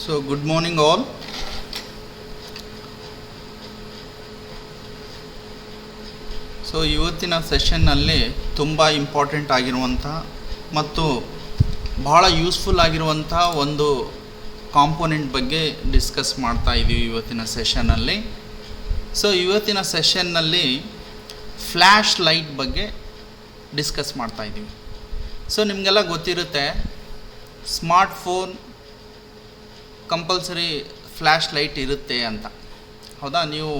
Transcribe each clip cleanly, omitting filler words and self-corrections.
So good morning all. So ಇವತ್ತಿನ ಸೆಷನ್ನಲ್ಲಿ ತುಂಬ important ಆಗಿರುವಂಥ ಮತ್ತು ಬಹಳ ಯೂಸ್ಫುಲ್ ಆಗಿರುವಂಥ ಒಂದು ಕಾಂಪೋನೆಂಟ್ ಬಗ್ಗೆ ಡಿಸ್ಕಸ್ ಮಾಡ್ತಾ ಇದ್ದೀವಿ ಇವತ್ತಿನ ಸೆಷನ್ನಲ್ಲಿ. ಸೊ ಇವತ್ತಿನ ಸೆಷನ್ನಲ್ಲಿ ಫ್ಲ್ಯಾಶ್ ಲೈಟ್ ಬಗ್ಗೆ ಡಿಸ್ಕಸ್ ಮಾಡ್ತಾ ಇದ್ದೀವಿ. ಸೊ ನಿಮಗೆಲ್ಲ ಗೊತ್ತಿರುತ್ತೆ, ಸ್ಮಾರ್ಟ್ಫೋನ್ ಕಂಪಲ್ಸರಿ ಫ್ಲ್ಯಾಶ್ ಲೈಟ್ ಇರುತ್ತೆ ಅಂತ, ಹೌದಾ? ನೀವು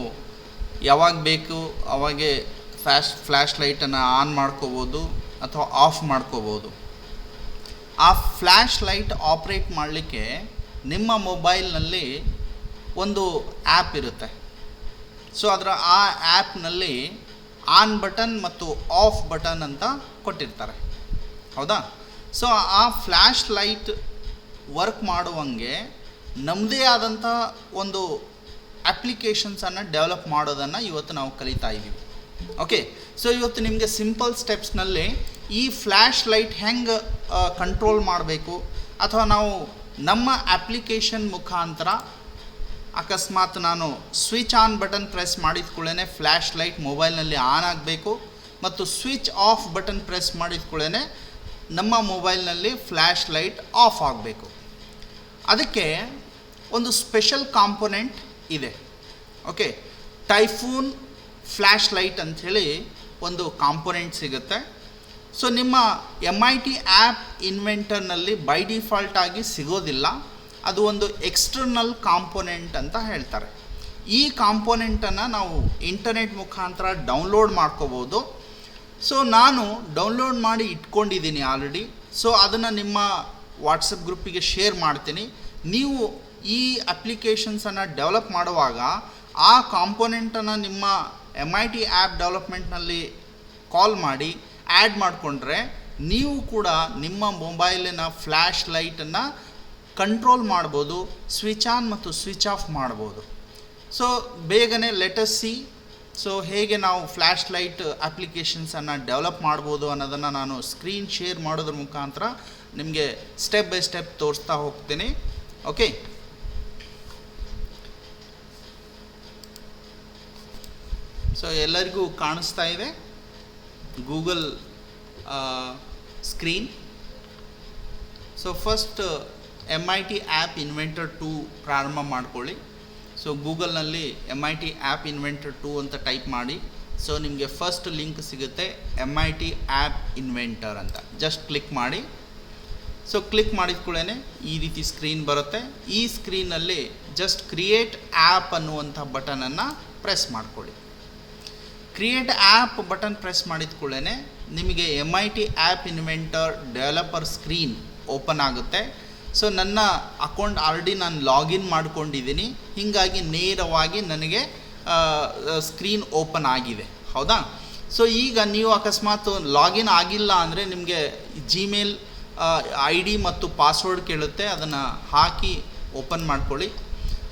ಯಾವಾಗ ಬೇಕು ಅವಾಗೆ ಫ್ಲ್ಯಾಶ್ ಲೈಟನ್ನು ಆನ್ ಮಾಡ್ಕೋಬೋದು ಅಥವಾ ಆಫ್ ಮಾಡ್ಕೋಬೋದು. ಆ ಫ್ಲ್ಯಾಶ್ ಲೈಟ್ ಆಪ್ರೇಟ್ ಮಾಡಲಿಕ್ಕೆ ನಿಮ್ಮ ಮೊಬೈಲ್ನಲ್ಲಿ ಒಂದು ಆ್ಯಪ್ ಇರುತ್ತೆ. ಸೊ ಅದರ ಆ ಆ್ಯಪ್ನಲ್ಲಿ ಆನ್ ಬಟನ್ ಮತ್ತು ಆಫ್ ಬಟನ್ ಅಂತ ಕೊಟ್ಟಿರ್ತಾರೆ, ಹೌದಾ? ಸೊ ಆ ಫ್ಲ್ಯಾಶ್ ಲೈಟ್ ವರ್ಕ್ ಮಾಡುವಂಗೆ ನಮ್ಮದೇ ಆದಂಥ ಒಂದು ಅಪ್ಲಿಕೇಶನ್ಸನ್ನು ಡೆವಲಪ್ ಮಾಡೋದನ್ನು ಇವತ್ತು ನಾವು ಕಲಿತಾ ಇದ್ದೀವಿ. ಓಕೆ, ಸೊ ಇವತ್ತು ನಿಮಗೆ ಸಿಂಪಲ್ ಸ್ಟೆಪ್ಸ್ನಲ್ಲಿ ಈ ಫ್ಲ್ಯಾಶ್ ಲೈಟ್ ಹೆಂಗೆ ಕಂಟ್ರೋಲ್ ಮಾಡಬೇಕು, ಅಥವಾ ನಾವು ನಮ್ಮ ಅಪ್ಲಿಕೇಶನ್ ಮುಖಾಂತರ ಅಕಸ್ಮಾತ್ ನಾನು ಸ್ವಿಚ್ ಆನ್ ಬಟನ್ ಪ್ರೆಸ್ ಮಾಡಿದ ಕೂಡಲೇ ಫ್ಲ್ಯಾಶ್ ಲೈಟ್ ಮೊಬೈಲ್ನಲ್ಲಿ ಆನ್ ಆಗಬೇಕು, ಮತ್ತು ಸ್ವಿಚ್ ಆಫ್ ಬಟನ್ ಪ್ರೆಸ್ ಮಾಡಿದ ಕೂಡಲೇ ನಮ್ಮ ಮೊಬೈಲ್ನಲ್ಲಿ ಫ್ಲ್ಯಾಶ್ ಲೈಟ್ ಆಫ್ ಆಗಬೇಕು. ಅದಕ್ಕೆ ಒಂದು ಸ್ಪೆಷಲ್ ಕಾಂಪೊನೆಂಟ್ ಇದೆ. ಓಕೆ, ಟೈಫೂನ್ ಫ್ಲ್ಯಾಶ್ ಲೈಟ್ ಅಂಥೇಳಿ ಒಂದು ಕಾಂಪೊನೆಂಟ್ ಸಿಗುತ್ತೆ. ಸೊ ನಿಮ್ಮ MIT ಆ್ಯಪ್ ಇನ್ವೆಂಟರ್ನಲ್ಲಿ ಬೈ ಡಿಫಾಲ್ಟ್ ಆಗಿ ಸಿಗೋದಿಲ್ಲ, ಅದು ಒಂದು ಎಕ್ಸ್ಟರ್ನಲ್ ಕಾಂಪೊನೆಂಟ್ ಅಂತ ಹೇಳ್ತಾರೆ. ಈ ಕಾಂಪೊನೆಂಟನ್ನು ನಾವು ಇಂಟರ್ನೆಟ್ ಮುಖಾಂತರ ಡೌನ್ಲೋಡ್ ಮಾಡ್ಕೋಬೋದು. ಸೊ ನಾನು ಡೌನ್ಲೋಡ್ ಮಾಡಿ ಇಟ್ಕೊಂಡಿದ್ದೀನಿ ಆಲ್ರೆಡಿ. ಸೊ ಅದನ್ನು ನಿಮ್ಮ ವಾಟ್ಸಪ್ ಗ್ರೂಪಿಗೆ ಶೇರ್ ಮಾಡ್ತೀನಿ. ನೀವು ಈ ಅಪ್ಲಿಕೇಶನ್ಸನ್ನು ಡೆವಲಪ್ ಮಾಡುವಾಗ ಆ ಕಾಂಪೊನೆಂಟನ್ನು ನಿಮ್ಮ MIT ಆ್ಯಪ್ ಡೆವಲಪ್ಮೆಂಟ್ನಲ್ಲಿ ಕಾಲ್ ಮಾಡಿ ಆ್ಯಡ್ ಮಾಡಿಕೊಂಡ್ರೆ ನೀವು ಕೂಡ ನಿಮ್ಮ ಮೊಬೈಲಿನ ಫ್ಲ್ಯಾಶ್ ಲೈಟನ್ನು ಕಂಟ್ರೋಲ್ ಮಾಡ್ಬೋದು, ಸ್ವಿಚ್ ಆನ್ ಮತ್ತು ಸ್ವಿಚ್ ಆಫ್ ಮಾಡ್ಬೋದು. ಸೊ ಬೇಗನೆ ಲೆಟಸ್ ಸಿ. ಸೊ ಹೇಗೆ ನಾವು ಫ್ಲ್ಯಾಶ್ ಲೈಟ್ ಅಪ್ಲಿಕೇಶನ್ಸನ್ನು ಡೆವಲಪ್ ಮಾಡ್ಬೋದು ಅನ್ನೋದನ್ನು ನಾನು ಸ್ಕ್ರೀನ್ ಶೇರ್ ಮಾಡೋದ್ರ ಮುಖಾಂತರ ನಿಮಗೆ ಸ್ಟೆಪ್ ಬೈ ಸ್ಟೆಪ್ ತೋರಿಸ್ತಾ ಹೋಗ್ತೀನಿ. ಓಕೆ, ಸೊ ಎಲ್ಲರಿಗೂ ಕಾಣಿಸ್ತಾ ಇದೆ Google screen. So first MIT app inventor 2 ಪ್ರಾರಂಭ ಮಾಡ್ಕೊಳ್ಳಿ. ಸೊ ಗೂಗಲ್ನಲ್ಲಿ MIT ಆ್ಯಪ್ ಇನ್ವೆಂಟರ್ 2 ಅಂತ ಟೈಪ್ ಮಾಡಿ. ಸೊ ನಿಮಗೆ ಫಸ್ಟ್ ಲಿಂಕ್ ಸಿಗುತ್ತೆ MIT ಆ್ಯಪ್ ಇನ್ವೆಂಟರ್ ಅಂತ. ಜಸ್ಟ್ ಕ್ಲಿಕ್ ಮಾಡಿ. ಸೊ ಕ್ಲಿಕ್ ಮಾಡಿದ ಕೂಡಲೇ ಈ ರೀತಿ ಸ್ಕ್ರೀನ್ ಬರುತ್ತೆ. ಈ ಸ್ಕ್ರೀನಲ್ಲಿ ಜಸ್ಟ್ ಕ್ರಿಯೇಟ್ ಆ್ಯಪ್ ಅನ್ನುವಂಥ ಬಟನನ್ನು ಪ್ರೆಸ್ ಮಾಡ್ಕೊಳ್ಳಿ. ಕ್ರಿಯೇಟ್ ಆ್ಯಪ್ ಬಟನ್ ಪ್ರೆಸ್ ಮಾಡಿದ ಕೂಡಲೇ ನಿಮಗೆ MIT app inventor developer screen open ಆಗುತ್ತೆ. ಸೊ ನನ್ನ ಅಕೌಂಟ್ ಆಲ್ರೆಡಿ ನಾನು ಲಾಗಿನ್ ಮಾಡ್ಕೊಂಡಿದ್ದೀನಿ, ಹೀಗಾಗಿ ನೇರವಾಗಿ ನನಗೆ ಸ್ಕ್ರೀನ್ ಓಪನ್ ಆಗಿದೆ, ಹೌದಾ? ಸೊ ಈಗ ನೀವು ಅಕಸ್ಮಾತ್ ಲಾಗಿನ್ ಆಗಿಲ್ಲ ಅಂದರೆ ನಿಮಗೆ ಜಿಮೇಲ್ ID ಮತ್ತು ಪಾಸ್ವರ್ಡ್ ಕೇಳುತ್ತೆ, ಅದನ್ನು ಹಾಕಿ ಓಪನ್ ಮಾಡ್ಕೊಳ್ಳಿ.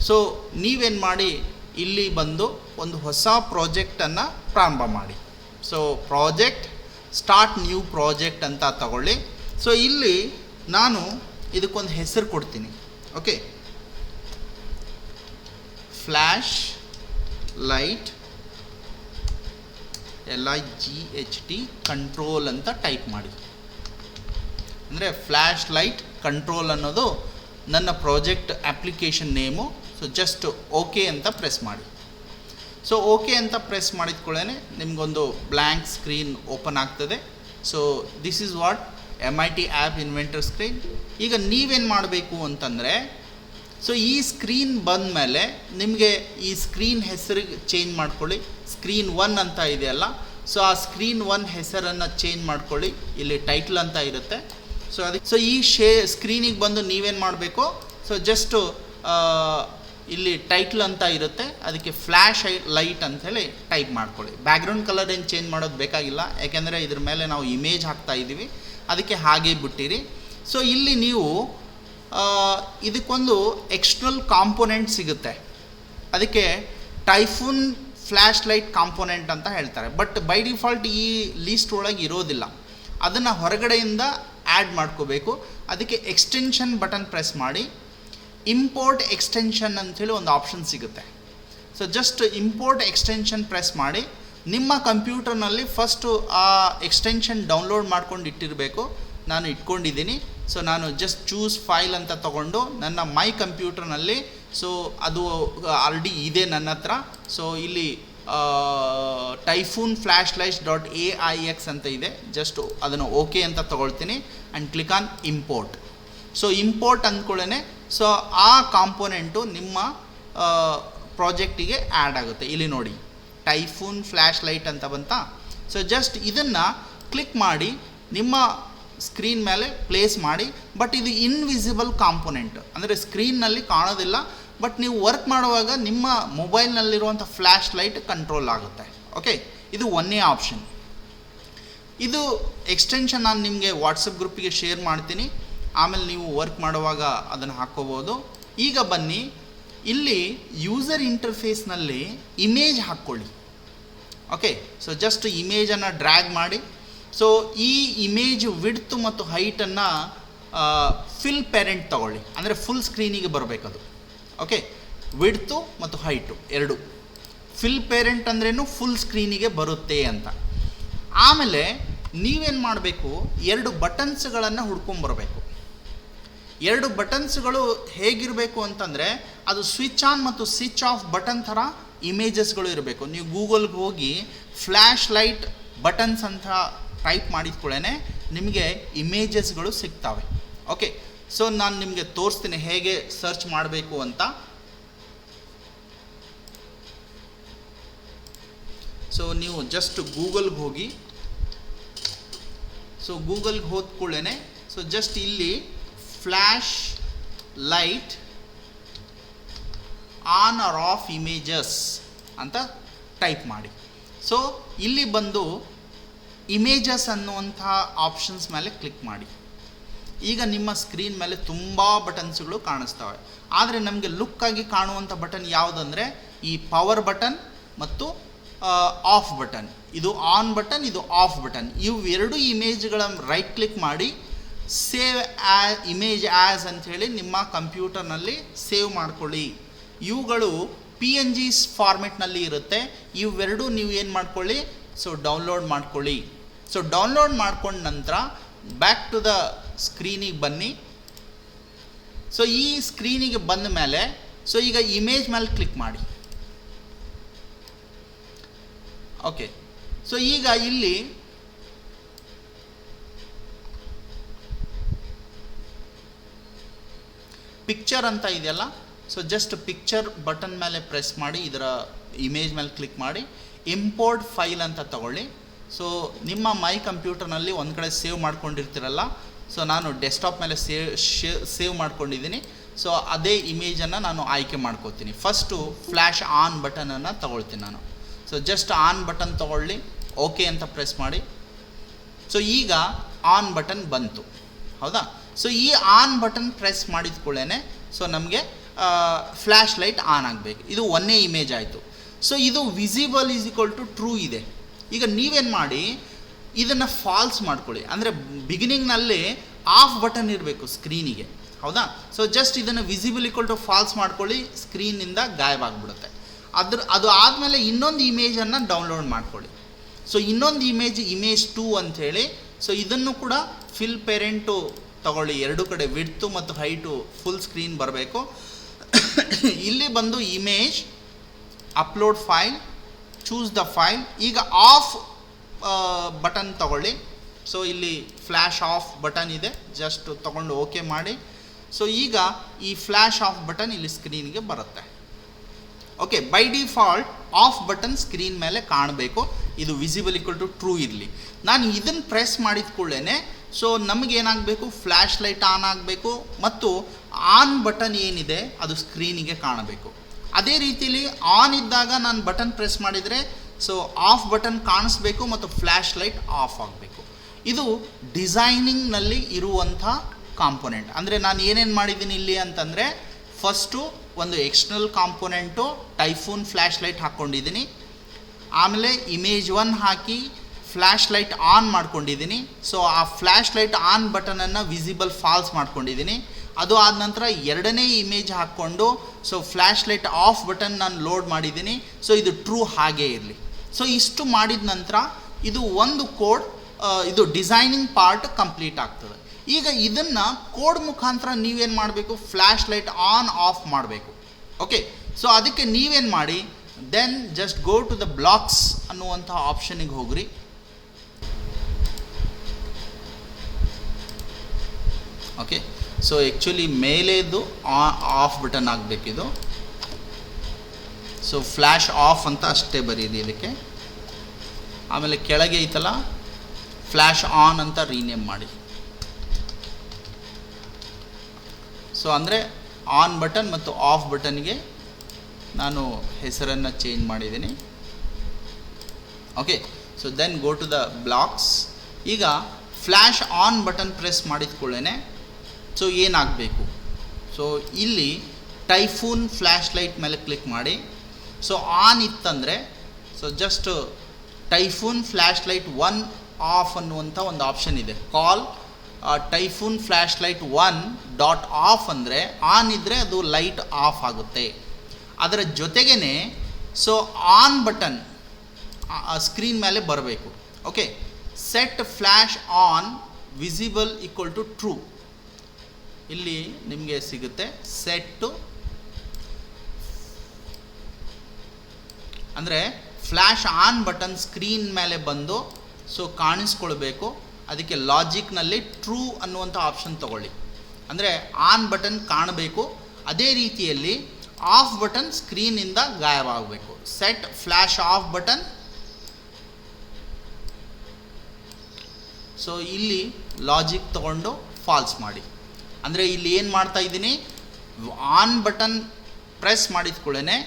ಸೊ ನೀವೇನು ಮಾಡಿ, ಇಲ್ಲಿ ಬಂದು ಒಂದು ಹೊಸ ಪ್ರಾಜೆಕ್ಟನ್ನು ಪ್ರಾರಂಭ ಮಾಡಿ. So project start new project ಅಂತ ತಗೊಳ್ಳಿ. ಸೊ ಇಲ್ಲಿ ನಾನು ಇದಕ್ಕೊಂದು ಹೆಸರು ಕೊಡ್ತೀನಿ. Okay, flash light LIGHT control ಅಂತ ಟೈಪ್ ಮಾಡಿ. ಅಂದರೆ ಫ್ಲ್ಯಾಶ್ ಲೈಟ್ ಕಂಟ್ರೋಲ್ ಅನ್ನೋದು ನನ್ನ project application name. So just okay ಅಂತ ಪ್ರೆಸ್ ಮಾಡಿ. ಸೊ ಓಕೆ ಅಂತ ಪ್ರೆಸ್ ಮಾಡಿದ ಕೂಡಲೇ ನಿಮಗೊಂದು ಬ್ಲ್ಯಾಂಕ್ ಸ್ಕ್ರೀನ್ ಓಪನ್ ಆಗ್ತದೆ. So this is what MIT app inventor screen. ಈಗ ನೀವೇನು ಮಾಡಬೇಕು ಅಂತಂದರೆ, ಸೊ ಈ ಸ್ಕ್ರೀನ್ ಬಂದ ಮೇಲೆ ನಿಮಗೆ ಈ ಸ್ಕ್ರೀನ್ ಹೆಸರಿಗೆ ಚೇಂಜ್ ಮಾಡ್ಕೊಳ್ಳಿ. ಸ್ಕ್ರೀನ್ 1 ಅಂತ ಇದೆಯಲ್ಲ, ಸೊ ಆ ಸ್ಕ್ರೀನ್ 1 ಹೆಸರನ್ನು ಚೇಂಜ್ ಮಾಡ್ಕೊಳ್ಳಿ. ಇಲ್ಲಿ ಟೈಟ್ಲ್ ಅಂತ ಇರುತ್ತೆ. ಸೊ ಅದಕ್ಕೆ ಈ ಸ್ಕ್ರೀನಿಗೆ ಬಂದು ನೀವೇನು ಮಾಡಬೇಕು, ಸೊ ಜಸ್ಟು ಇಲ್ಲಿ ಟೈಟ್ಲ್ ಅಂತ ಇರುತ್ತೆ, ಅದಕ್ಕೆ ಫ್ಲ್ಯಾಶ್ ಲೈಟ್ ಅಂಥೇಳಿ ಟೈಪ್ ಮಾಡ್ಕೊಳ್ಳಿ. ಬ್ಯಾಕ್ಗ್ರೌಂಡ್ ಕಲರ್ ಏನು ಚೇಂಜ್ ಮಾಡೋದು ಬೇಕಾಗಿಲ್ಲ, ಯಾಕೆಂದರೆ ಇದ್ರ ಮೇಲೆ ನಾವು ಇಮೇಜ್ ಹಾಕ್ತಾ ಇದ್ದೀವಿ, ಅದಕ್ಕೆ ಹಾಗೆ ಬಿಟ್ಟಿರಿ. ಸೊ ಇಲ್ಲಿ ನೀವು ಇದಕ್ಕೊಂದು ಎಕ್ಸ್ಟರ್ನಲ್ ಕಾಂಪೊನೆಂಟ್ ಸಿಗುತ್ತೆ, ಅದಕ್ಕೆ ಟೈಫೂನ್ ಫ್ಲ್ಯಾಶ್ ಲೈಟ್ ಕಾಂಪೊನೆಂಟ್ ಅಂತ ಹೇಳ್ತಾರೆ. ಬಟ್ ಬೈ ಡಿಫಾಲ್ಟ್ ಈ ಲೀಸ್ಟ್ ಒಳಗೆ ಇರೋದಿಲ್ಲ, ಅದನ್ನು ಹೊರಗಡೆಯಿಂದ ಆ್ಯಡ್ ಮಾಡ್ಕೋಬೇಕು. ಅದಕ್ಕೆ ಎಕ್ಸ್ಟೆನ್ಷನ್ ಬಟನ್ ಪ್ರೆಸ್ ಮಾಡಿ. ಇಂಪೋರ್ಟ್ ಎಕ್ಸ್ಟೆನ್ಷನ್ ಅಂಥೇಳಿ ಒಂದು ಆಪ್ಷನ್ ಸಿಗುತ್ತೆ. So just import extension press ಮಾಡಿ ನಿಮ್ಮ ಕಂಪ್ಯೂಟರ್ನಲ್ಲಿ ಫಸ್ಟು ಆ ಎಕ್ಸ್ಟೆನ್ಷನ್ ಡೌನ್ಲೋಡ್ ಮಾಡ್ಕೊಂಡು ಇಟ್ಟಿರಬೇಕು. ನಾನು ಇಟ್ಕೊಂಡಿದ್ದೀನಿ. ಸೊ ನಾನು ಜಸ್ಟ್ ಚೂಸ್ ಫೈಲ್ ಅಂತ ತಗೊಂಡು ನನ್ನ ಮೈ ಕಂಪ್ಯೂಟರ್ನಲ್ಲಿ, ಸೊ ಅದು ಆಲ್ರೆಡಿ ಇದೆ ನನ್ನ ಹತ್ರ. ಸೊ ಇಲ್ಲಿ typhoonflashlight.aix ಅಂತ ಇದೆ. ಜಸ್ಟ್ ಅದನ್ನು ಓಕೆ ಅಂತ ತಗೊಳ್ತೀನಿ and click on import. So import ಅಂದ್ಕೊಳ್ಳೇ ಸೊ ಆ ಕಾಂಪೋನೆಂಟು ನಿಮ್ಮ ಪ್ರಾಜೆಕ್ಟಿಗೆ ಆ್ಯಡ್ ಆಗುತ್ತೆ. ಇಲ್ಲಿ ನೋಡಿ ಟೈಫೂನ್ ಫ್ಲ್ಯಾಶ್ ಲೈಟ್ ಅಂತ ಬಂತ. ಸೊ ಜಸ್ಟ್ ಇದನ್ನು ಕ್ಲಿಕ್ ಮಾಡಿ ನಿಮ್ಮ ಸ್ಕ್ರೀನ್ ಮೇಲೆ ಪ್ಲೇಸ್ ಮಾಡಿ. ಬಟ್ ಇದು ಇನ್ವಿಸಿಬಲ್ ಕಾಂಪೋನೆಂಟ್, ಅಂದರೆ ಸ್ಕ್ರೀನ್ನಲ್ಲಿ ಕಾಣೋದಿಲ್ಲ. ಬಟ್ ನೀವು ವರ್ಕ್ ಮಾಡುವಾಗ ನಿಮ್ಮ ಮೊಬೈಲ್ನಲ್ಲಿರುವಂಥ ಫ್ಲ್ಯಾಶ್ ಲೈಟ್ ಕಂಟ್ರೋಲ್ ಆಗುತ್ತೆ. ಓಕೆ, ಇದು ಒಂದೇ ಆಪ್ಷನ್. ಇದು ಎಕ್ಸ್ಟೆನ್ಷನ್ ನಾನು ನಿಮಗೆ ವಾಟ್ಸಪ್ ಗ್ರೂಪಿಗೆ ಶೇರ್ ಮಾಡ್ತೀನಿ. ಆಮೇಲೆ ನೀವು ವರ್ಕ್ ಮಾಡುವಾಗ ಅದನ್ನು ಹಾಕ್ಕೋಬೋದು. ಈಗ ಬನ್ನಿ, ಇಲ್ಲಿ ಯೂಸರ್ ಇಂಟರ್ಫೇಸ್ನಲ್ಲಿ ಇಮೇಜ್ ಹಾಕ್ಕೊಳ್ಳಿ. ಓಕೆ, ಸೊ ಜಸ್ಟ್ ಇಮೇಜನ್ನು ಡ್ರ್ಯಾಗ್ ಮಾಡಿ. ಸೊ ಈ ಇಮೇಜ್ ವಿಡ್ತ್ ಮತ್ತು ಹೈಟನ್ನು ಫಿಲ್ ಪೇರೆಂಟ್ ತಗೊಳ್ಳಿ, ಅಂದರೆ ಫುಲ್ ಸ್ಕ್ರೀನಿಗೆ ಬರಬೇಕದು. ಓಕೆ, ವಿಡ್ತು ಮತ್ತು ಹೈಟು ಎರಡು. ಫಿಲ್ ಪೇರೆಂಟ್ ಅಂದ್ರೇನು ಫುಲ್ ಸ್ಕ್ರೀನಿಗೆ ಬರುತ್ತೆ ಅಂತ. ಆಮೇಲೆ ನೀವೇನು ಮಾಡಬೇಕು, ಎರಡು ಬಟನ್ಸ್ಗಳನ್ನು ಹುಡ್ಕೊಂಬರಬೇಕು. ಎರಡು ಬಟನ್ಸ್ಗಳು ಹೇಗಿರಬೇಕು ಅಂತಂದರೆ ಅದು ಸ್ವಿಚ್ ಆನ್ ಮತ್ತು ಸ್ವಿಚ್ ಆಫ್ ಬಟನ್ ಥರ ಇಮೇಜಸ್ಗಳು ಇರಬೇಕು. ನೀವು ಗೂಗಲ್ಗೆ ಹೋಗಿ ಫ್ಲ್ಯಾಶ್ ಲೈಟ್ ಬಟನ್ಸ್ ಅಂತ ಟೈಪ್ ಮಾಡಿದ್ಕೊಳ್ಳೇ ನಿಮಗೆ ಇಮೇಜಸ್ಗಳು ಸಿಗ್ತವೆ. ಓಕೆ, ಸೊ ನಾನು ನಿಮಗೆ ತೋರಿಸ್ತೀನಿ ಹೇಗೆ ಸರ್ಚ್ ಮಾಡಬೇಕು ಅಂತ. ಸೊ ನೀವು ಜಸ್ಟ್ ಗೂಗಲ್ಗೆ ಹೋಗಿ. ಸೊ ಗೂಗಲ್ಗೆ ಹೋದ್ಕೊಳ್ಳೇ ಸೊ ಜಸ್ಟ್ ಇಲ್ಲಿ flash light on or off images ಅಂತ ಟೈಪ್ ಮಾಡಿ. ಸೊ ಇಲ್ಲಿ ಬಂದು ಇಮೇಜಸ್ ಅನ್ನುವಂಥ ಆಪ್ಷನ್ಸ್ ಮೇಲೆ ಕ್ಲಿಕ್ ಮಾಡಿ. ಈಗ ನಿಮ್ಮ ಸ್ಕ್ರೀನ್ ಮೇಲೆ ತುಂಬ ಬಟನ್ಸ್ಗಳು ಕಾಣಿಸ್ತವೆ. ಆದರೆ ನಮಗೆ ಲುಕ್ಕಾಗಿ ಕಾಣುವಂಥ ಬಟನ್ ಯಾವುದಂದರೆ ಈ ಪವರ್ ಬಟನ್ ಮತ್ತು ಆಫ್ ಬಟನ್. ಇದು ಆನ್ ಬಟನ್, ಇದು ಆಫ್ ಬಟನ್. ಇವು ಎರಡು ಇಮೇಜ್ಗಳ ರೈಟ್ ಕ್ಲಿಕ್ ಮಾಡಿ ಸೇವ್ ಇಮೇಜ್ ಆ್ಯಸ್ ಅಂಥೇಳಿ ನಿಮ್ಮ ಕಂಪ್ಯೂಟರ್ನಲ್ಲಿ ಸೇವ್ ಮಾಡ್ಕೊಳ್ಳಿ. ಇವುಗಳು PNG ಫಾರ್ಮೆಟ್ನಲ್ಲಿ ಇರುತ್ತೆ. ಇವೆರಡು ನೀವು ಏನು ಮಾಡ್ಕೊಳ್ಳಿ, ಸೊ ಡೌನ್ಲೋಡ್ ಮಾಡ್ಕೊಳ್ಳಿ. ಸೊ ಡೌನ್ಲೋಡ್ ಮಾಡ್ಕೊಂಡ ನಂತರ ಬ್ಯಾಕ್ ಟು ದ ಸ್ಕ್ರೀನಿಗೆ ಬನ್ನಿ. ಸೊ ಈ ಸ್ಕ್ರೀನಿಗೆ ಬಂದ ಮೇಲೆ ಸೊ ಈಗ ಇಮೇಜ್ ಮೇಲೆ ಕ್ಲಿಕ್ ಮಾಡಿ. ಓಕೆ, ಸೊ ಈಗ ಇಲ್ಲಿ ಪಿಕ್ಚರ್ ಅಂತ ಇದೆಯಲ್ಲ, ಸೊ ಜಸ್ಟ್ ಪಿಕ್ಚರ್ ಬಟನ್ ಮೇಲೆ ಪ್ರೆಸ್ ಮಾಡಿ, ಇದರ ಇಮೇಜ್ ಮೇಲೆ ಕ್ಲಿಕ್ ಮಾಡಿ ಇಂಪೋರ್ಟ್ ಫೈಲ್ ಅಂತ ತಗೊಳ್ಳಿ. ಸೊ ನಿಮ್ಮ ಮೈ ಕಂಪ್ಯೂಟರ್ನಲ್ಲಿ ಒಂದು ಕಡೆ ಸೇವ್ ಮಾಡ್ಕೊಂಡಿರ್ತೀರಲ್ಲ, ಸೊ ನಾನು ಡೆಸ್ಕ್ಟಾಪ್ ಮೇಲೆ ಸೇವ್ ಮಾಡ್ಕೊಂಡಿದ್ದೀನಿ. ಸೊ ಅದೇ ಇಮೇಜನ್ನು ನಾನು ಆಯ್ಕೆ ಮಾಡ್ಕೋತೀನಿ. ಫಸ್ಟು ಫ್ಲ್ಯಾಶ್ ಆನ್ ಬಟನನ್ನು ತಗೊಳ್ತೀನಿ ನಾನು. ಸೊ ಜಸ್ಟ್ ಆನ್ ಬಟನ್ ತಗೊಳ್ಳಿ, ಓಕೆ ಅಂತ ಪ್ರೆಸ್ ಮಾಡಿ. ಸೊ ಈಗ ಆನ್ ಬಟನ್ ಬಂತು, ಹೌದಾ? ಸೊ ಈ ಆನ್ ಬಟನ್ ಪ್ರೆಸ್ ಮಾಡಿದ್ಕೊಳ್ಳೇ ಸೊ ನಮಗೆ ಫ್ಲ್ಯಾಶ್ ಲೈಟ್ ಆನ್ ಆಗಬೇಕು. ಇದು ಒಂದೇ ಇಮೇಜ್ ಆಯಿತು. ಸೊ ಇದು visible is equal to true ಇದೆ. ಈಗ ನೀವೇನು ಮಾಡಿ, ಇದನ್ನು ಫಾಲ್ಸ್ ಮಾಡ್ಕೊಳ್ಳಿ. ಅಂದರೆ ಬಿಗಿನಿಂಗ್ನಲ್ಲಿ ಆಫ್ ಬಟನ್ ಇರಬೇಕು ಸ್ಕ್ರೀನಿಗೆ, ಹೌದಾ? ಸೊ ಜಸ್ಟ್ ಇದನ್ನು ವಿಸಿಬಲ್ ಈಕ್ವಲ್ ಟು ಫಾಲ್ಸ್ ಮಾಡ್ಕೊಳ್ಳಿ, ಸ್ಕ್ರೀನಿಂದ ಗಾಯಬ ಆಗಿಬಿಡುತ್ತೆ. ಅದು ಆದಮೇಲೆ ಇನ್ನೊಂದು ಇಮೇಜನ್ನು ಡೌನ್ಲೋಡ್ ಮಾಡ್ಕೊಳ್ಳಿ. ಸೊ ಇನ್ನೊಂದು ಇಮೇಜ್ 2 ಅಂಥೇಳಿ. ಸೊ ಇದನ್ನು ಕೂಡ ಫಿಲ್ ಪೇರೆಂಟು ತಗೊಳ್ಳಿ. ಎರಡು ಕಡೆ ವಿಡ್ತು ಮತ್ತು ಹೈಟು ಫುಲ್ ಸ್ಕ್ರೀನ್ ಬರಬೇಕು. ಇಲ್ಲಿ ಬಂದು image, upload file, choose the file. ಈಗ ಆಫ್ ಬಟನ್ ತಗೊಳ್ಳಿ. ಸೊ ಇಲ್ಲಿ ಫ್ಲ್ಯಾಶ್ ಆಫ್ ಬಟನ್ ಇದೆ, ಜಸ್ಟ್ ತಗೊಂಡು ಓಕೆ ಮಾಡಿ. ಸೊ ಈಗ ಈ ಫ್ಲ್ಯಾಶ್ ಆಫ್ ಬಟನ್ ಇಲ್ಲಿ ಸ್ಕ್ರೀನ್ಗೆ ಬರುತ್ತೆ. Okay, by default of button screen ಮೇಲೆ ಕಾಣಬೇಕು. ಇದು ವಿಸಿಬಲ್ ಈಕ್ವಲ್ ಟು ಟ್ರೂ ಇರಲಿ. ನಾನು ಇದನ್ನು ಪ್ರೆಸ್ ಮಾಡಿದ ಕೂಡಲೇ ಸೊ ನಮಗೇನಾಗಬೇಕು, ಫ್ಲ್ಯಾಶ್ ಲೈಟ್ ಆನ್ ಆಗಬೇಕು ಮತ್ತು ಆನ್ ಬಟನ್ ಏನಿದೆ ಅದು ಸ್ಕ್ರೀನಿಗೆ ಕಾಣಬೇಕು. ಅದೇ ರೀತಿಯಲ್ಲಿ ಆನ್ ಇದ್ದಾಗ ನಾನು ಬಟನ್ ಪ್ರೆಸ್ ಮಾಡಿದರೆ ಸೊ ಆಫ್ ಬಟನ್ ಕಾಣಿಸ್ಬೇಕು ಮತ್ತು ಫ್ಲ್ಯಾಶ್ ಲೈಟ್ ಆಫ್ ಆಗಬೇಕು. ಇದು ಡಿಸೈನಿಂಗ್ನಲ್ಲಿ ಇರುವಂಥ ಕಾಂಪೊನೆಂಟ್. ಅಂದರೆ ನಾನು ಏನೇನು ಮಾಡಿದ್ದೀನಿ ಇಲ್ಲಿ ಅಂತಂದರೆ, ಫಸ್ಟು ಒಂದು external component typhoon flash light ಹಾಕ್ಕೊಂಡಿದ್ದೀನಿ. ಆಮೇಲೆ ಇಮೇಜ್ 1 ಹಾಕಿ ಫ್ಲ್ಯಾಶ್ ಲೈಟ್ ಆನ್ ಮಾಡ್ಕೊಂಡಿದ್ದೀನಿ. ಸೊ ಆ ಫ್ಲ್ಯಾಶ್ ಲೈಟ್ ಆನ್ ಬಟನನ್ನು ವಿಸಿಬಲ್ ಫಾಲ್ಸ್ ಮಾಡ್ಕೊಂಡಿದ್ದೀನಿ. ಅದು ಆದ ನಂತರ ಎರಡನೇ ಇಮೇಜ್ ಹಾಕ್ಕೊಂಡು so flash light off button ನಾನು ಲೋಡ್ ಮಾಡಿದ್ದೀನಿ. ಸೊ ಇದು ಟ್ರೂ ಹಾಗೇ ಇರಲಿ. ಸೊ ಇಷ್ಟು ಮಾಡಿದ ನಂತರ ಇದು ಒಂದು ಕೋಡ್, ಇದು ಡಿಸೈನಿಂಗ್ ಪಾರ್ಟ್ ಕಂಪ್ಲೀಟ್ ಆಗ್ತದೆ. ಈಗ ಇದನ್ನು ಕೋಡ್ ಮುಖಾಂತರ ನೀವೇನು ಮಾಡಬೇಕು, ಫ್ಲ್ಯಾಶ್ ಲೈಟ್ ಆನ್ ಆಫ್ ಮಾಡಬೇಕು. ಓಕೆ, ಸೊ ಅದಕ್ಕೆ ನೀವೇನು ಮಾಡಿ, then just go to the blocks ಅನ್ನುವಂಥ ಆಪ್ಷನಿಗೆ ಹೋಗ್ರಿ. ಓಕೆ, ಸೊ ಆ್ಯಕ್ಚುಲಿ ಮೇಲೇದು ಆಫ್ ಬಟನ್ ಆಗಬೇಕಿದು. ಸೊ ಫ್ಲ್ಯಾಶ್ ಆಫ್ ಅಂತ ಅಷ್ಟೇ ಬರೀರಿ ಇದಕ್ಕೆ. ಆಮೇಲೆ ಕೆಳಗೆ ಐತಲ್ಲ ಫ್ಲ್ಯಾಶ್ ಆನ್ ಅಂತ ರೀನೇಮ್ ಮಾಡಿ. ಸೊ ಅಂದರೆ ಆನ್ ಬಟನ್ ಮತ್ತು ಆಫ್ ಬಟನ್ಗೆ ನಾನು ಹೆಸರನ್ನು ಚೇಂಜ್ ಮಾಡಿದ್ದೀನಿ. Okay, so then go to the blocks. ಈಗ ಫ್ಲ್ಯಾಶ್ ಆನ್ ಬಟನ್ ಪ್ರೆಸ್ ಮಾಡಿದ ಕೂಡಲೇ ಸೊ ಏನಾಗಬೇಕು, ಸೊ ಇಲ್ಲಿ ಟೈಫೂನ್ ಫ್ಲ್ಯಾಶ್ ಲೈಟ್ ಮೇಲೆ ಕ್ಲಿಕ್ ಮಾಡಿ. ಸೊ ಆನ್ ಇತ್ತಂದರೆ so just typhoon flash light 1 of ಅನ್ನುವಂಥ ಒಂದು ಆಪ್ಷನ್ ಇದೆ. ಕಾಲ್ ಟೈಫೂನ್ ಫ್ಲ್ಯಾಶ್ ಲೈಟ್ 1 .off ಅಂದರೆ ಆನ್ ಇದ್ದರೆ ಅದು ಲೈಟ್ ಆಫ್ ಆಗುತ್ತೆ. ಅದರ ಜೊತೆಗೇ ಸೊ ಆನ್ ಬಟನ್ ಸ್ಕ್ರೀನ್ ಮೇಲೆ ಬರಬೇಕು. Okay, set flash on visible equal to true ಇಲ್ಲಿ ನಿಮಗೆ ಸಿಗುತ್ತೆ. ಸೆಟ್ಟು ಅಂದರೆ ಫ್ಲ್ಯಾಶ್ ಆನ್ ಬಟನ್ ಸ್ಕ್ರೀನ್ ಮೇಲೆ ಬಂದು ಸೊ ಕಾಣಿಸ್ಕೊಳ್ಬೇಕು. ಅದಕ್ಕೆ ಲಾಜಿಕ್ನಲ್ಲಿ ಟ್ರೂ ಅನ್ನುವಂಥ ಆಪ್ಷನ್ ತಗೊಳ್ಳಿ. ಅಂದರೆ ಆನ್ ಬಟನ್ ಕಾಣಬೇಕು, ಅದೇ ರೀತಿಯಲ್ಲಿ ಆಫ್ ಬಟನ್ ಸ್ಕ್ರೀನಿಂದ ಗಾಯಬಾಗಬೇಕು. Set flash off button. So ಇಲ್ಲಿ ಲಾಜಿಕ್ ತಗೊಂಡು ಫಾಲ್ಸ್ ಮಾಡಿ. ಅಂದರೆ ಇಲ್ಲಿ ಏನು ಮಾಡ್ತಾ ಇದ್ದೀನಿ, ಆನ್ ಬಟನ್ ಪ್ರೆಸ್ ಮಾಡಿದ ಕೂಡಲೇ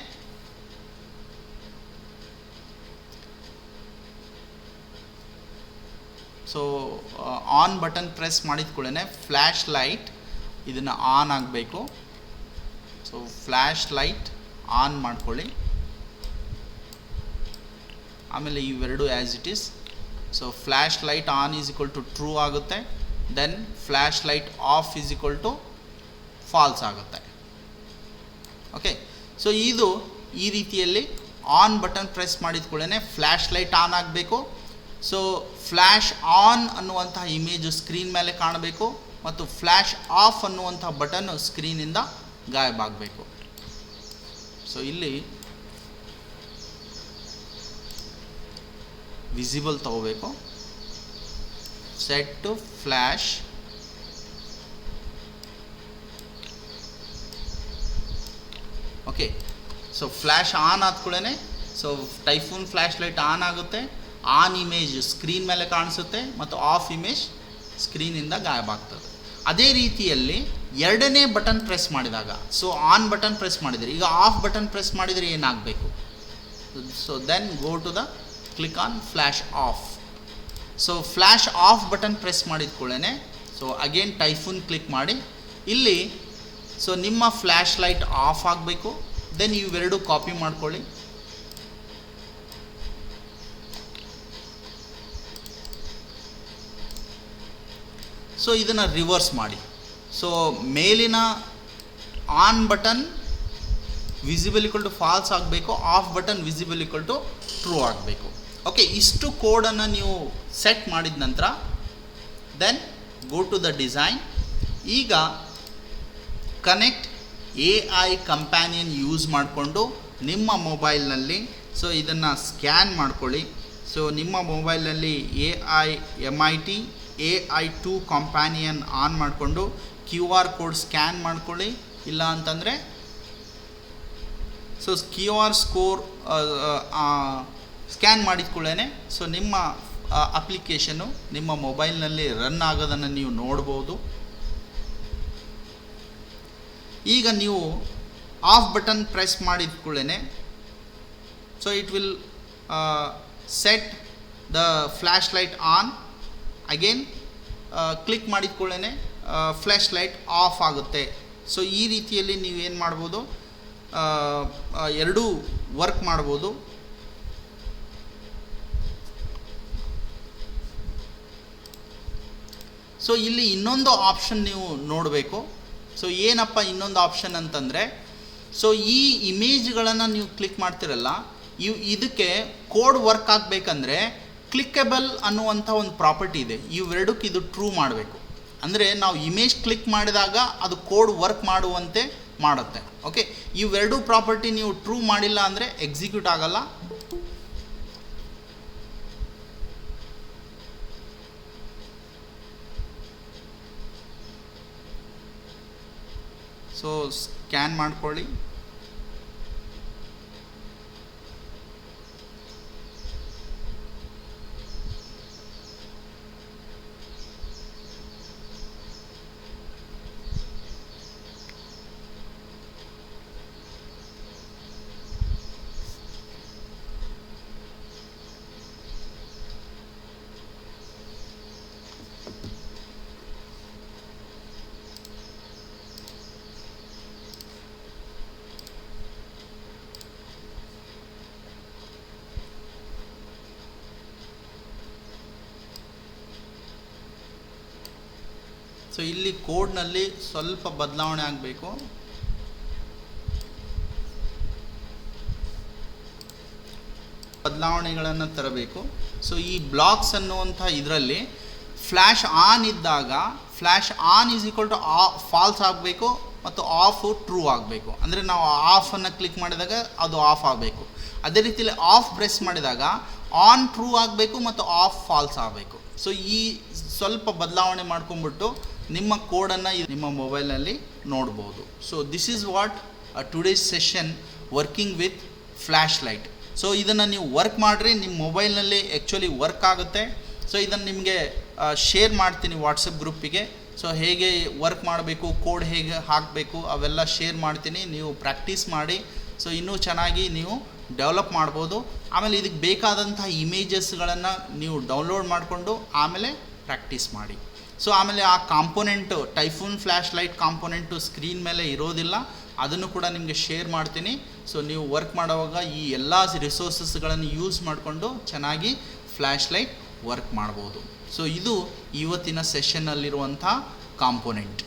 ಸೊ ಆನ್ ಬಟನ್ ಪ್ರೆಸ್ ಮಾಡಿದ ಕೂಡಲೇ ಫ್ಲ್ಯಾಶ್ ಲೈಟ್ ಇದನ್ನು ಆನ್ ಆಗಬೇಕು. ಸೊ ಫ್ಲ್ಯಾಶ್ ಲೈಟ್ ಆನ್ ಮಾಡ್ಕೊಳ್ಳಿ. ಆಮೇಲೆ ಇವೆರಡು as it is. So flash light on is equal to true ಆಗುತ್ತೆ. Then flash light off is equal to false ಆಗುತ್ತೆ. ಓಕೆ, ಸೊ ಇದು ಈ ರೀತಿಯಲ್ಲಿ ಆನ್ ಬಟನ್ ಪ್ರೆಸ್ ಮಾಡಿದ ಕೂಡಲೇ ಫ್ಲ್ಯಾಶ್ ಲೈಟ್ ಆನ್ ಆಗಬೇಕು. ಸೊ ಫ್ಲ್ಯಾಶ್ ಆನ್ ಅನ್ನುವಂಥ ಇಮೇಜು ಸ್ಕ್ರೀನ್ ಮೇಲೆ ಕಾಣಬೇಕು ಮತ್ತು ಫ್ಲ್ಯಾಶ್ ಆಫ್ ಅನ್ನುವಂಥ ಬಟನ್ನು ಸ್ಕ್ರೀನಿಂದ ಗಾಯಬಾಗಬೇಕು. ಸೊ ಇಲ್ಲಿ ವಿಸಿಬಲ್ ತಗೋಬೇಕು. Set to flash okay. So flash on ಆದ ಕೂಡಲೇ so typhoon flash light on ಆಗುತ್ತೆ. ಆನ್ ಇಮೇಜ್ ಸ್ಕ್ರೀನ್ ಮೇಲೆ ಕಾಣಿಸುತ್ತೆ ಮತ್ತು ಆಫ್ ಇಮೇಜ್ ಸ್ಕ್ರೀನಿಂದ ಗಾಯಬಾಗ್ತದೆ. ಅದೇ ರೀತಿಯಲ್ಲಿ ಎರಡನೇ ಬಟನ್ ಪ್ರೆಸ್ ಮಾಡಿದಾಗ ಸೊ ಆನ್ ಬಟನ್ ಪ್ರೆಸ್ ಮಾಡಿದರೆ ಈಗ ಆಫ್ ಬಟನ್ ಪ್ರೆಸ್ ಮಾಡಿದರೆ ಏನಾಗಬೇಕು, so then go to the click on flash off. So flash off button press ಮಾಡಿದ ಕೂಡಲೇ ಸೊ ಅಗೇನ್ ಟೈಫೂನ್ ಕ್ಲಿಕ್ ಮಾಡಿ. ಇಲ್ಲಿ ಸೊ ನಿಮ್ಮ ಫ್ಲ್ಯಾಶ್ ಲೈಟ್ ಆಫ್ ಆಗಬೇಕು. ದೆನ್ ಇವೆರಡು ಕಾಪಿ ಮಾಡ್ಕೊಳ್ಳಿ. ಸೊ ಇದನ್ನು ರಿವರ್ಸ್ ಮಾಡಿ. ಸೊ ಮೇಲಿನ on button visible equal to false ಆಗಬೇಕು, off button visible equal to true ಆಗಬೇಕು. ಓಕೆ, ಇಷ್ಟು ಕೋಡನ್ನು ನೀವು ಸೆಟ್ ಮಾಡಿದ ನಂತರ then go to the design. ಈಗ ಕನೆಕ್ಟ್ AI ಕಂಪ್ಯಾನಿಯನ್ ಯೂಸ್ ಮಾಡಿಕೊಂಡು ನಿಮ್ಮ ಮೊಬೈಲ್ನಲ್ಲಿ ಸೊ ಇದನ್ನು ಸ್ಕ್ಯಾನ್ ಮಾಡ್ಕೊಳ್ಳಿ. ಸೊ ನಿಮ್ಮ ಮೊಬೈಲ್ನಲ್ಲಿ MIT AI2 ಕಂಪ್ಯಾನಿಯನ್ ಆನ್ ಮಾಡಿಕೊಂಡು QR ಕೋಡ್ ಸ್ಕ್ಯಾನ್ ಮಾಡ್ಕೊಳ್ಳಿ. ಇಲ್ಲ ಅಂತಂದರೆ ಸೊ QR ಸ್ಕೋರ್ ಸ್ಕ್ಯಾನ್ ಮಾಡಿದ ಕೂಡಲೇ ಸೊ ನಿಮ್ಮ ಅಪ್ಲಿಕೇಶನ್ನು ನಿಮ್ಮ ಮೊಬೈಲ್ನಲ್ಲಿ ರನ್ ಆಗೋದನ್ನು ನೀವು ನೋಡ್ಬೋದು. ಈಗ ನೀವು ಆಫ್ ಬಟನ್ ಪ್ರೆಸ್ ಮಾಡಿದ ಕೂಡಲೇ so it will set the flash light on. Again click ಮಾಡಿದ ಕೂಡಲೇ ಫ್ಲ್ಯಾಶ್ ಲೈಟ್ ಆಫ್ ಆಗುತ್ತೆ. ಸೊ ಈ ರೀತಿಯಲ್ಲಿ ನೀವೇನು ಮಾಡ್ಬೋದು, ಎರಡೂ ವರ್ಕ್ ಮಾಡ್ಬೋದು. ಸೊ ಇಲ್ಲಿ ಇನ್ನೊಂದು ಆಪ್ಷನ್ ನೀವು ನೋಡಬೇಕು. ಸೊ ಏನಪ್ಪ ಇನ್ನೊಂದು ಆಪ್ಷನ್ ಅಂತಂದರೆ, ಸೊ ಈ ಇಮೇಜ್ಗಳನ್ನು ನೀವು ಕ್ಲಿಕ್ ಮಾಡ್ತಿರಲ್ಲ, ಇದಕ್ಕೆ ಕೋಡ್ ವರ್ಕ್ ಆಗಬೇಕಂದ್ರೆ ಕ್ಲಿಕ್ಕಬಲ್ ಅನ್ನುವಂಥ ಒಂದು ಪ್ರಾಪರ್ಟಿ ಇದೆ. ಇವೆರಡಕ್ಕೆ ಇದು ಟ್ರೂ ಮಾಡಬೇಕು. ಅಂದರೆ ನಾವು ಇಮೇಜ್ ಕ್ಲಿಕ್ ಮಾಡಿದಾಗ ಅದು ಕೋಡ್ ವರ್ಕ್ ಮಾಡುವಂತೆ ಮಾಡುತ್ತೆ. ಓಕೆ, ಇವೆರಡು ಪ್ರಾಪರ್ಟಿ ನೀವು ಟ್ರೂ ಮಾಡಿಲ್ಲ ಅಂದರೆ ಎಕ್ಸಿಕ್ಯೂಟ್ ಆಗಲ್ಲ. ಸೊ ಸ್ಕ್ಯಾನ್ ಮಾಡ್ಕೊಳ್ಳಿ. ಸೊ ಇಲ್ಲಿ ಕೋಡ್ನಲ್ಲಿ ಸ್ವಲ್ಪ ಬದಲಾವಣೆ ಆಗಬೇಕು. ಬದಲಾವಣೆಗಳನ್ನು ತರಬೇಕು. ಸೊ ಈ ಬ್ಲಾಕ್ಸ್ ಅನ್ನುವಂಥ ಇದರಲ್ಲಿ ಫ್ಲ್ಯಾಶ್ ಆನ್ ಇದ್ದಾಗ flash on is equal to false ಆಗಬೇಕು ಮತ್ತು ಆಫ್ ಟ್ರೂ ಆಗಬೇಕು. ಅಂದರೆ ನಾವು ಆಫನ್ನು ಕ್ಲಿಕ್ ಮಾಡಿದಾಗ ಅದು ಆಫ್ ಆಗಬೇಕು. ಅದೇ ರೀತಿಯಲ್ಲಿ ಆಫ್ ಪ್ರೆಸ್ ಮಾಡಿದಾಗ ಆನ್ ಟ್ರೂ ಆಗಬೇಕು ಮತ್ತು ಆಫ್ ಫಾಲ್ಸ್ ಆಗಬೇಕು. ಸೊ ಈ ಸ್ವಲ್ಪ ಬದಲಾವಣೆ ಮಾಡ್ಕೊಂಡ್ಬಿಟ್ಟು ನಿಮ್ಮ ಕೋಡನ್ನು ನಿಮ್ಮ ಮೊಬೈಲ್ನಲ್ಲಿ ನೋಡ್ಬೋದು. So this is what today's session working with flash light. So ಇದನ್ನು ನೀವು ವರ್ಕ್ ಮಾಡಿರಿ, ನಿಮ್ಮ ಮೊಬೈಲ್ನಲ್ಲಿ ಆ್ಯಕ್ಚುಲಿ ವರ್ಕ್ ಆಗುತ್ತೆ. ಸೊ ಇದನ್ನು ನಿಮಗೆ ಶೇರ್ ಮಾಡ್ತೀನಿ ವಾಟ್ಸಪ್ ಗ್ರೂಪಿಗೆ. ಸೊ ಹೇಗೆ ವರ್ಕ್ ಮಾಡಬೇಕು, ಕೋಡ್ ಹೇಗೆ ಹಾಕಬೇಕು ಅವೆಲ್ಲ ಶೇರ್ ಮಾಡ್ತೀನಿ. ನೀವು ಪ್ರಾಕ್ಟೀಸ್ ಮಾಡಿ. ಸೊ ಇನ್ನೂ ಚೆನ್ನಾಗಿ ನೀವು ಡೆವಲಪ್ ಮಾಡ್ಬೋದು. ಆಮೇಲೆ ಇದಕ್ಕೆ ಬೇಕಾದಂಥ ಇಮೇಜಸ್ಗಳನ್ನು ನೀವು ಡೌನ್ಲೋಡ್ ಮಾಡಿಕೊಂಡು ಆಮೇಲೆ ಪ್ರಾಕ್ಟೀಸ್ ಮಾಡಿ. ಸೊ ಆಮೇಲೆ ಆ component typhoon flash light component screen ಮೇಲೆ ಇರೋದಿಲ್ಲ, ಅದನ್ನು ಕೂಡ ನಿಮಗೆ ಶೇರ್ ಮಾಡ್ತೀನಿ. ಸೊ ನೀವು ವರ್ಕ್ ಮಾಡುವಾಗ ಈ ಎಲ್ಲ ರಿಸೋರ್ಸಸ್ಗಳನ್ನು ಯೂಸ್ ಮಾಡಿಕೊಂಡು ಚೆನ್ನಾಗಿ ಫ್ಲ್ಯಾಶ್ ಲೈಟ್ ವರ್ಕ್ ಮಾಡ್ಬೋದು. ಸೊ ಇದು ಇವತ್ತಿನ ಸೆಷನ್ನಲ್ಲಿರುವಂಥ ಕಾಂಪೊನೆಂಟ್.